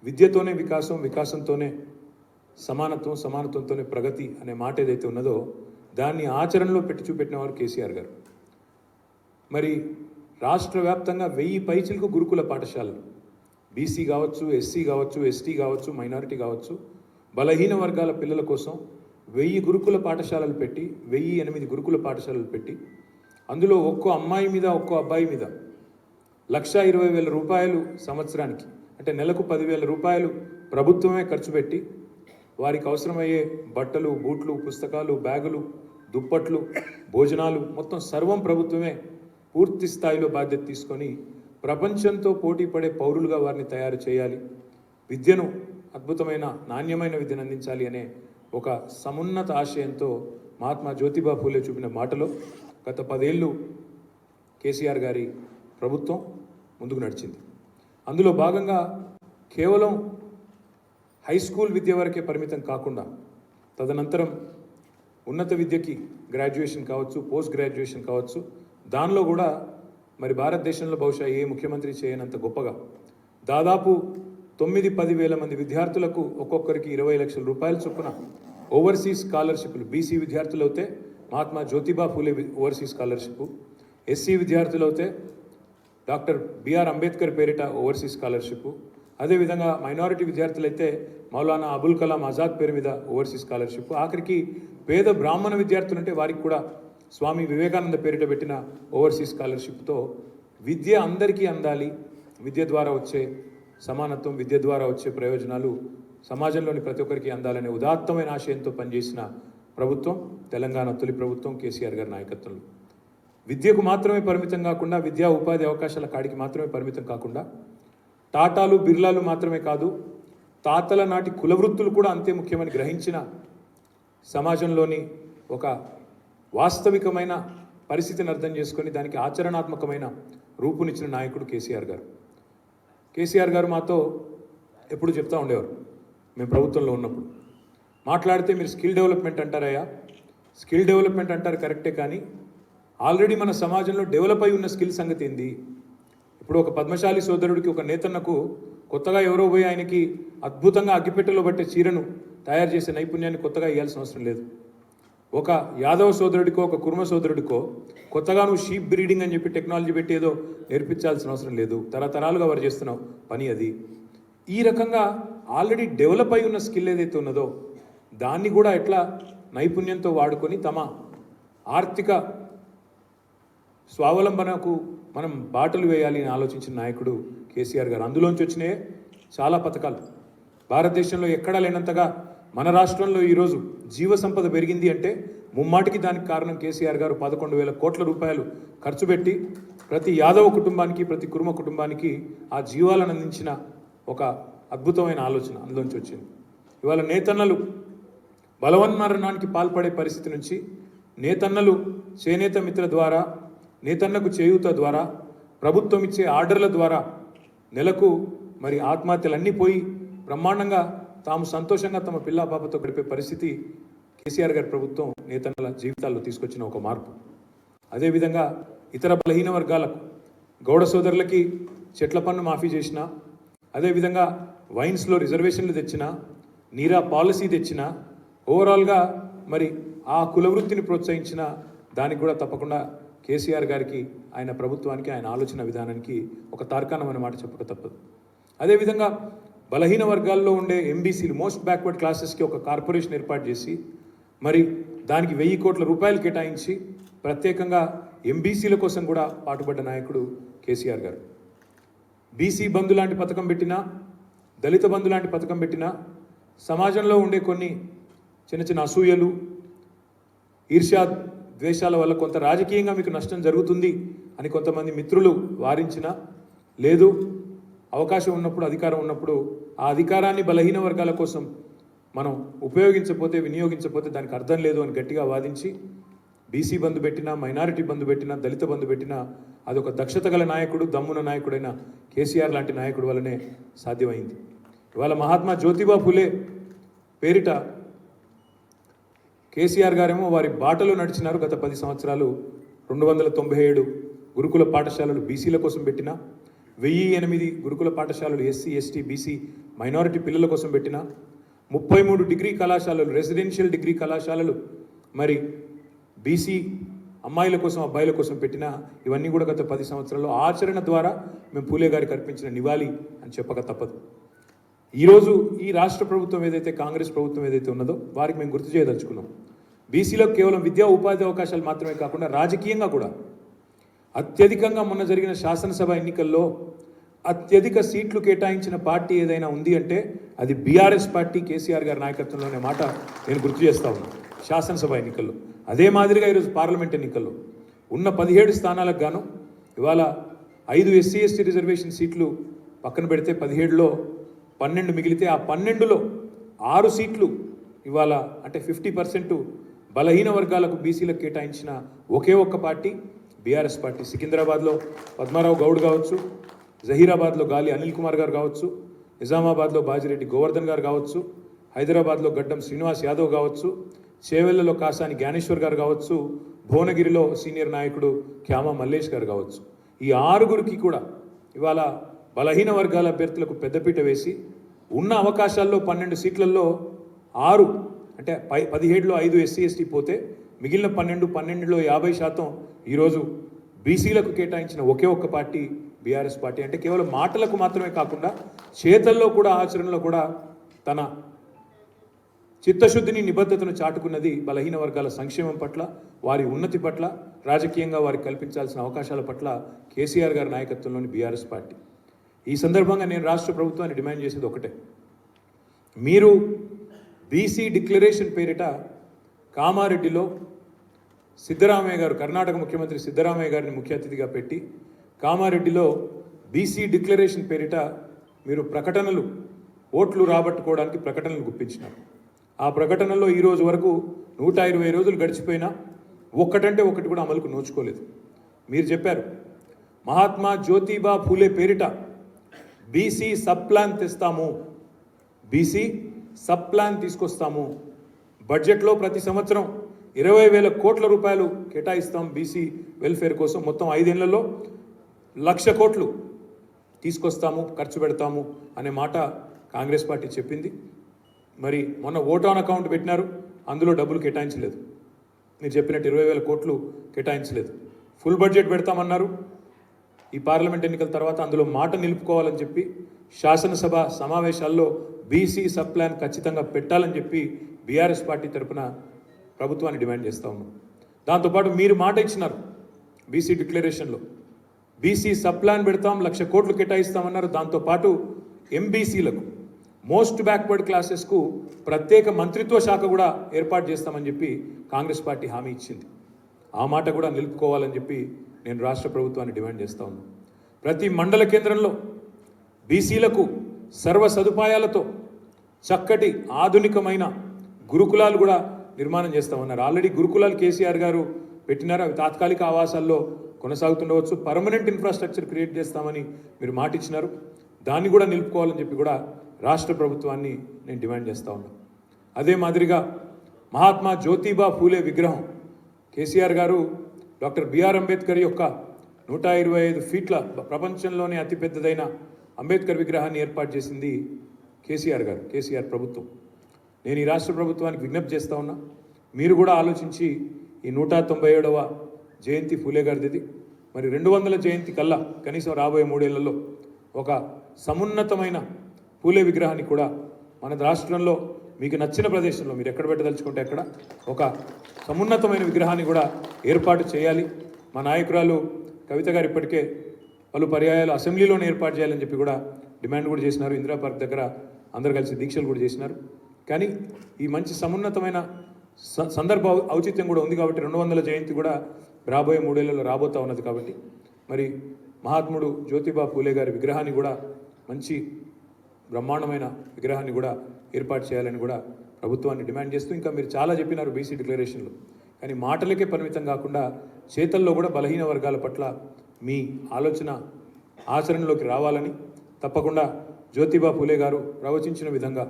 విద్యతోనే వికాసం, వికాసంతోనే సమానత్వం, సమానత్వంతోనే ప్రగతి అనే మాట ఏదైతే ఉన్నదో దాన్ని ఆచరణలో పెట్టి చూపెట్టిన వారు కేసీఆర్ గారు. మరి రాష్ట్ర వ్యాప్తంగా 1000 పైచిలకు గురుకుల పాఠశాలలు, బీసీ కావచ్చు, ఎస్సీ కావచ్చు, ఎస్టీ కావచ్చు, మైనారిటీ కావచ్చు, బలహీన వర్గాల పిల్లల కోసం 1000 గురుకుల పాఠశాలలు పెట్టి, 1008 గురుకుల పాఠశాలలు పెట్టి, అందులో ఒక్కో అమ్మాయి మీద, ఒక్కో అబ్బాయి మీద 1,20,000 రూపాయలు సంవత్సరానికి, అంటే నెలకు 10,000 రూపాయలు ప్రభుత్వమే ఖర్చు పెట్టి వారికి అవసరమయ్యే బట్టలు, బూట్లు, పుస్తకాలు, బ్యాగులు, దుప్పట్లు, భోజనాలు మొత్తం సర్వం ప్రభుత్వమే పూర్తి స్థాయిలో బాధ్యత తీసుకొని ప్రపంచంతో పోటీ పడే పౌరులుగా వారిని తయారు చేయాలి, విద్యను అద్భుతమైన నాణ్యమైన విద్యను అందించాలి అనే ఒక సమున్నత ఆశయంతో మహాత్మా జ్యోతిబా ఫూలే చూపిన మాటలో గత 10 ఏళ్ళు కేసీఆర్ గారి ప్రభుత్వం ముందుకు నడిచింది. అందులో భాగంగా కేవలం హై స్కూల్ విద్య వరకే పరిమితం కాకుండా తదనంతరం ఉన్నత విద్యకి గ్రాడ్యుయేషన్ కావచ్చు, పోస్ట్ గ్రాడ్యుయేషన్ కావచ్చు, దానిలో కూడా మరి భారతదేశంలో బహుశా ఏ ముఖ్యమంత్రి చేయనంత గొప్పగా దాదాపు 9-10 వేల మంది విద్యార్థులకు ఒక్కొక్కరికి 20 లక్షల రూపాయల చొప్పున ఓవర్సీస్ స్కాలర్షిప్లు, బీసీ విద్యార్థులు అయితే Mahatma Jyotiba Phule overseas scholarship, SC విద్యార్థులు అయితే డాక్టర్ బిఆర్ అంబేద్కర్ పేరిట ఓవర్సీస్ స్కాలర్షిప్, అదేవిధంగా మైనారిటీ విద్యార్థులైతే మౌలానా అబుల్ కలాం ఆజాద్ పేరు మీద ఓవర్సీస్ స్కాలర్షిప్, ఆఖరికి పేద బ్రాహ్మణ విద్యార్థులు అంటే వారికి కూడా స్వామి వివేకానంద పేరిట పెట్టిన ఓవర్సీస్ స్కాలర్షిప్తో విద్య అందరికీ అందాలి, విద్య ద్వారా వచ్చే సమానత్వం, విద్య ద్వారా వచ్చే ప్రయోజనాలు సమాజంలోని ప్రతి ఒక్కరికి అందాలనే ఉదాత్తమైన ఆశయంతో పనిచేసిన ప్రభుత్వం తెలంగాణ తొలి ప్రభుత్వం కేసీఆర్ గారి నాయకత్వంలో. విద్యకు మాత్రమే పరిమితం కాకుండా, విద్యా ఉపాధి అవకాశాల కాడికి మాత్రమే పరిమితం కాకుండా, టాటాలు, బిర్లాలు మాత్రమే కాదు, తాతల నాటి కులవృత్తులు కూడా అంతే ముఖ్యమని గ్రహించిన సమాజంలోని ఒక వాస్తవికమైన పరిస్థితిని అర్థం చేసుకొని దానికి ఆచరణాత్మకమైన రూపునిచ్చిన నాయకుడు కేసీఆర్ గారు. కేసీఆర్ గారు మాతో ఎప్పుడు చెప్తూ ఉండేవారు, మేము ప్రభుత్వంలో ఉన్నప్పుడు మాట్లాడితే మీరు స్కిల్ డెవలప్మెంట్ అంటారయ్యా, స్కిల్ డెవలప్మెంట్ అంటారు కరెక్టే, కానీ ఆల్రెడీ మన సమాజంలో డెవలప్ అయి ఉన్న స్కిల్ సంగతి ఏంది? ఇప్పుడు ఒక పద్మశాలి సోదరుడికి, ఒక నేతన్నకు కొత్తగా ఎవరో పోయి ఆయనకి అద్భుతంగా అగ్గిపెట్టెలో పట్టే చీరను తయారు చేసే నైపుణ్యాన్ని కొత్తగా ఇవ్వాల్సిన అవసరం లేదు. ఒక యాదవ సోదరుడికో, ఒక కుర్మ సోదరుడికో కొత్తగా నువ్వు షీప్ బ్రీడింగ్ అని చెప్పి టెక్నాలజీ పెట్టి ఏదో నేర్పించాల్సిన అవసరం లేదు. తరతరాలుగా వారు చేస్తున్నావు పని అది. ఈ రకంగా ఆల్రెడీ డెవలప్ అయి ఉన్న స్కిల్ ఏదైతే ఉన్నదో దాన్ని కూడా ఎట్లా నైపుణ్యంతో వాడుకొని తమ ఆర్థిక స్వావలంబనకు మనం బాటలు వేయాలి అని ఆలోచించిన నాయకుడు కేసీఆర్ గారు. అందులోంచి వచ్చినాయే చాలా పథకాలు. భారతదేశంలో ఎక్కడా లేనంతగా మన రాష్ట్రంలో ఈరోజు జీవ సంపద పెరిగింది అంటే ముమ్మాటికి దానికి కారణం కేసీఆర్ గారు 11,000 కోట్ల రూపాయలు ఖర్చు పెట్టి ప్రతి యాదవ కుటుంబానికి, ప్రతి కుర్మ కుటుంబానికి ఆ జీవాలను అందించిన ఒక అద్భుతమైన ఆలోచన అందులోంచి వచ్చింది. ఇవాళ నేతన్నలు బలవన్మరణానికి పాల్పడే పరిస్థితి నుంచి నేతన్నలు చేనేత మిత్ర ద్వారా, నేతన్నకు చేయూత ద్వారా, ప్రభుత్వం ఇచ్చే ఆర్డర్ల ద్వారా నెలకు మరి ఆత్మహత్యలన్నీ పోయి బ్రహ్మాండంగా తాము సంతోషంగా తమ పిల్లా పాపతో గడిపే పరిస్థితి కేసీఆర్ గారి ప్రభుత్వం నేతన్నల జీవితాల్లో తీసుకొచ్చిన ఒక మార్పు. అదేవిధంగా ఇతర బలహీన వర్గాలకు, గౌడ సోదరులకి చెట్ల పన్ను మాఫీ చేసిన, అదేవిధంగా వైన్స్లో రిజర్వేషన్లు తెచ్చిన, నీరా పాలసీ తెచ్చిన, ఓవరాల్గా మరి ఆ కులవృత్తిని ప్రోత్సహించిన దానికి కూడా తప్పకుండా కేసీఆర్ గారికి, ఆయన ప్రభుత్వానికి, ఆయన ఆలోచన విధానానికి ఒక తార్కాణం అన్నమాట చెప్పక తప్పదు. అదేవిధంగా బలహీన వర్గాల్లో ఉండే ఎంబీసీలు, మోస్ట్ బ్యాక్వర్డ్ క్లాసెస్కి ఒక కార్పొరేషన్ ఏర్పాటు చేసి మరి దానికి 1000 కోట్ల రూపాయలు కేటాయించి ప్రత్యేకంగా ఎంబీసీల కోసం కూడా పాటుపడ్డ నాయకుడు కేసీఆర్ గారు. బీసీ బంధు లాంటి పథకం పెట్టినా, దళిత బంధు లాంటి పథకం పెట్టినా సమాజంలో ఉండే కొన్ని చిన్న చిన్న అసూయలు, ఈర్ష్యా ద్వేషాల వల్ల కొంత రాజకీయంగా మీకు నష్టం జరుగుతుంది అని కొంతమంది మిత్రులు వారించినా, లేదు అవకాశం ఉన్నప్పుడు, అధికారం ఉన్నప్పుడు ఆ అధికారాన్ని బలహీన వర్గాల కోసం మనం ఉపయోగించకపోతే, వినియోగించకపోతే దానికి అర్థం లేదు అని గట్టిగా వాదించి బీసీ బంధు పెట్టినా, మైనారిటీ బంధు పెట్టినా, దళిత బంధు పెట్టినా అదొక దక్షత గల నాయకుడు, దమ్మున నాయకుడైన కేసీఆర్ లాంటి నాయకుడు వల్లనే సాధ్యమైంది. ఇవాళ మహాత్మా జ్యోతిబా ఫూలే పేరిట కేసీఆర్ గారేమో వారి బాటలో నడిచినారు. గత 10 సంవత్సరాలు 297 గురుకుల పాఠశాలలు బీసీల కోసం పెట్టిన, 1008 గురుకుల పాఠశాలలు ఎస్సీ, ఎస్టీ, బీసీ, మైనారిటీ పిల్లల కోసం పెట్టిన 33 డిగ్రీ కళాశాలలు, రెసిడెన్షియల్ డిగ్రీ కళాశాలలు మరి బీసీ అమ్మాయిల కోసం అబ్బాయిల కోసం పెట్టిన ఇవన్నీ కూడా గత 10 సంవత్సరాల్లో ఆచరణ ద్వారా మేము పూలే గారికి అర్పించిన నివాళి అని చెప్పక తప్పదు. ఈరోజు ఈ రాష్ట్ర ప్రభుత్వం ఏదైతే కాంగ్రెస్ ప్రభుత్వం ఏదైతే ఉన్నదో వారికి మేము గుర్తు చేయదలుచుకున్నాం. బీసీలో కేవలం విద్యా ఉపాధి అవకాశాలు మాత్రమే కాకుండా రాజకీయంగా కూడా అత్యధికంగా మొన్న జరిగిన శాసనసభ ఎన్నికల్లో అత్యధిక సీట్లు కేటాయించిన పార్టీ ఏదైనా ఉంది అంటే అది బీఆర్ఎస్ పార్టీ, కేసీఆర్ గారి నాయకత్వంలోనే మాట నేను గుర్తు చేస్తా ఉన్నాను. శాసనసభ ఎన్నికల్లో అదే మాదిరిగా ఈరోజు పార్లమెంట్ ఎన్నికల్లో ఉన్న 17 స్థానాలకు గాను ఇవాళ 5 ఎస్సీ ఎస్టీ రిజర్వేషన్ సీట్లు పక్కన పెడితే 17లో 12 మిగిలితే ఆ 12లో 6 సీట్లు ఇవాళ అంటే 50% బలహీన వర్గాలకు బీసీలకు కేటాయించిన ఒకే ఒక్క పార్టీ బీఆర్ఎస్ పార్టీ. సికింద్రాబాద్లో పద్మారావు గౌడ్ కావచ్చు, జహీరాబాద్లో గాలి అనిల్ కుమార్ గారు కావచ్చు, నిజామాబాద్లో బాజిరెడ్డి గోవర్ధన్ గారు కావచ్చు, హైదరాబాద్లో గడ్డం శ్రీనివాస్ యాదవ్ కావచ్చు, చేవెళ్లలో కాసాని జ్ఞానేశ్వర్ గారు కావచ్చు, భువనగిరిలో సీనియర్ నాయకుడు క్యామా మల్లేష్ గారు కావచ్చు. ఈ 6గురికి కూడా ఇవాళ బలహీన వర్గాల అభ్యర్థులకు పెద్దపీట వేసి ఉన్న అవకాశాల్లో 12 సీట్లలో 6 అంటే 17లో 5 ఎస్సీ ఎస్టీ పోతే మిగిలిన 12లో 50% ఈరోజు బీసీలకు కేటాయించిన ఒకే ఒక్క పార్టీ బీఆర్ఎస్ పార్టీ. అంటే కేవలం మాటలకు మాత్రమే కాకుండా చేతల్లో కూడా ఆచరణలో కూడా తన చిత్తశుద్ధిని నిబద్ధతను చాటుకున్నది బలహీన వర్గాల సంక్షేమం పట్ల, వారి ఉన్నతి పట్ల, రాజకీయంగా వారికి కల్పించాల్సిన అవకాశాల పట్ల కేసీఆర్ గారి నాయకత్వంలోని బీఆర్ఎస్ పార్టీ. ఈ సందర్భంగా నేను రాష్ట్ర ప్రభుత్వాన్ని డిమాండ్ చేసేది ఒకటే, మీరు బీసీ డిక్లరేషన్ పేరిట కామారెడ్డిలో సిద్ధరామయ్య గారు, కర్ణాటక ముఖ్యమంత్రి సిద్ధరామయ్య గారిని ముఖ్య అతిథిగా పెట్టి కామారెడ్డిలో బీసీ డిక్లరేషన్ పేరిట మీరు ప్రకటనలు, ఓట్లు రాబట్టుకోవడానికి ప్రకటనలు గుప్పించినారు. ఆ ప్రకటనలో ఈరోజు వరకు 120 రోజులు గడిచిపోయినా ఒక్కటంటే ఒకటి కూడా అమలుకు నోచుకోలేదు. మీరు చెప్పారు మహాత్మా జ్యోతిబా ఫూలే పేరిట బీసీ సబ్ ప్లాన్ తెస్తాము, బీసీ సబ్ ప్లాన్ తీసుకొస్తాము, బడ్జెట్లో ప్రతి సంవత్సరం 20,000 కోట్ల రూపాయలు కేటాయిస్తాం బీసీ వెల్ఫేర్ కోసం, మొత్తం 5 ఏళ్లలో 1,00,000 కోట్లు తీసుకొస్తాము, ఖర్చు పెడతాము అనే మాట కాంగ్రెస్ పార్టీ చెప్పింది. మరి మొన్న ఓట్ ఆన్ అకౌంట్ పెట్టినారు, అందులో డబ్బులు కేటాయించలేదు. మీరు చెప్పినట్టు 20,000 కోట్లు కేటాయించలేదు. Full budget పెడతామన్నారు. ఈ పార్లమెంట్ ఎన్నికల తర్వాత అందులో మాట నిలుపుకోవాలని చెప్పి శాసనసభ సమావేశాల్లో బీసీ సబ్ ప్లాన్ ఖచ్చితంగా పెట్టాలని చెప్పి బీఆర్ఎస్ పార్టీ తరఫున ప్రభుత్వాన్ని డిమాండ్ చేస్తూ ఉన్నాం. దాంతోపాటు మీరు మాట ఇచ్చినారు బీసీ డిక్లరేషన్లో, బీసీ సబ్ ప్లాన్ పెడతాం, 1,00,000 కోట్లు కేటాయిస్తామన్నారు. దాంతోపాటు ఎంబీసీలకు, మోస్ట్ బ్యాక్వర్డ్ క్లాసెస్కు ప్రత్యేక మంత్రిత్వ శాఖ కూడా ఏర్పాటు చేస్తామని చెప్పి కాంగ్రెస్ పార్టీ హామీ ఇచ్చింది. ఆ మాట కూడా నిలుపుకోవాలని చెప్పి నేను రాష్ట్ర ప్రభుత్వాన్ని డిమాండ్ చేస్తూ ఉన్నాను. ప్రతి మండల కేంద్రంలో బీసీలకు సర్వ సదుపాయాలతో చక్కటి ఆధునికమైన గురుకులాలు కూడా నిర్మాణం చేస్తామన్నారు. ఆల్రెడీ గురుకులాలు కేసీఆర్ గారు పెట్టినారు, అవి తాత్కాలిక ఆవాసాల్లో కొనసాగుతుండవచ్చు. పర్మనెంట్ ఇన్ఫ్రాస్ట్రక్చర్ క్రియేట్ చేస్తామని మీరు మాట ఇచ్చినారు, దాన్ని కూడా నిలుపుకోవాలని చెప్పి కూడా రాష్ట్ర ప్రభుత్వాన్ని నేను డిమాండ్ చేస్తూ ఉన్నాను. అదే మాదిరిగా మహాత్మా జ్యోతిబా ఫూలే విగ్రహం కేసీఆర్ గారు డాక్టర్ బిఆర్ అంబేద్కర్ యొక్క 125 ఫీట్ల ప్రపంచంలోనే అతిపెద్దదైన అంబేద్కర్ విగ్రహాన్ని ఏర్పాటు చేసింది కేసీఆర్ గారు, కేసీఆర్ ప్రభుత్వం. నేను ఈ రాష్ట్ర ప్రభుత్వానికి విజ్ఞప్తి చేస్తూ ఉన్నా, మీరు కూడా ఆలోచించి ఈ 197వ జయంతి ఫూలే గారిది, మరి 200 జయంతి కల్లా కనీసం రాబోయే 3 ఏళ్లలో ఒక సమున్నతమైన ఫూలే విగ్రహాన్ని కూడా మన రాష్ట్రంలో మీకు నచ్చిన ప్రదేశంలో మీరు ఎక్కడ పెట్టదలుచుకుంటే అక్కడ ఒక సమున్నతమైన విగ్రహాన్ని కూడా ఏర్పాటు చేయాలి. మా నాయకురాలు కవిత గారు ఇప్పటికే పలు పర్యాయాలు అసెంబ్లీలోనే ఏర్పాటు చేయాలని చెప్పి కూడా డిమాండ్ కూడా చేసినారు. ఇందిరా పార్క్ దగ్గర అందరు కలిసి దీక్షలు కూడా చేసినారు. కానీ ఈ మంచి సమున్నతమైన సందర్భ ఔచిత్యం కూడా ఉంది కాబట్టి 200 జయంతి కూడా రాబోయే 3 ఏళ్లలో రాబోతూ ఉన్నది. కాబట్టి మరి మహాత్ముడు జ్యోతిబా ఫూలే గారి విగ్రహాన్ని కూడా మంచి బ్రహ్మాండమైన విగ్రహాన్ని కూడా ఏర్పాటు చేయాలని కూడా ప్రభుత్వాన్ని డిమాండ్ చేస్తూ, ఇంకా మీరు చాలా చెప్పినారు బీసీ డిక్లరేషన్లో, కానీ మాటలకే పరిమితం కాకుండా చేతల్లో కూడా బలహీన వర్గాల పట్ల మీ ఆలోచన ఆచరణలోకి రావాలని, తప్పకుండా జ్యోతిబా ఫూలే గారు ప్రవచించిన విధంగా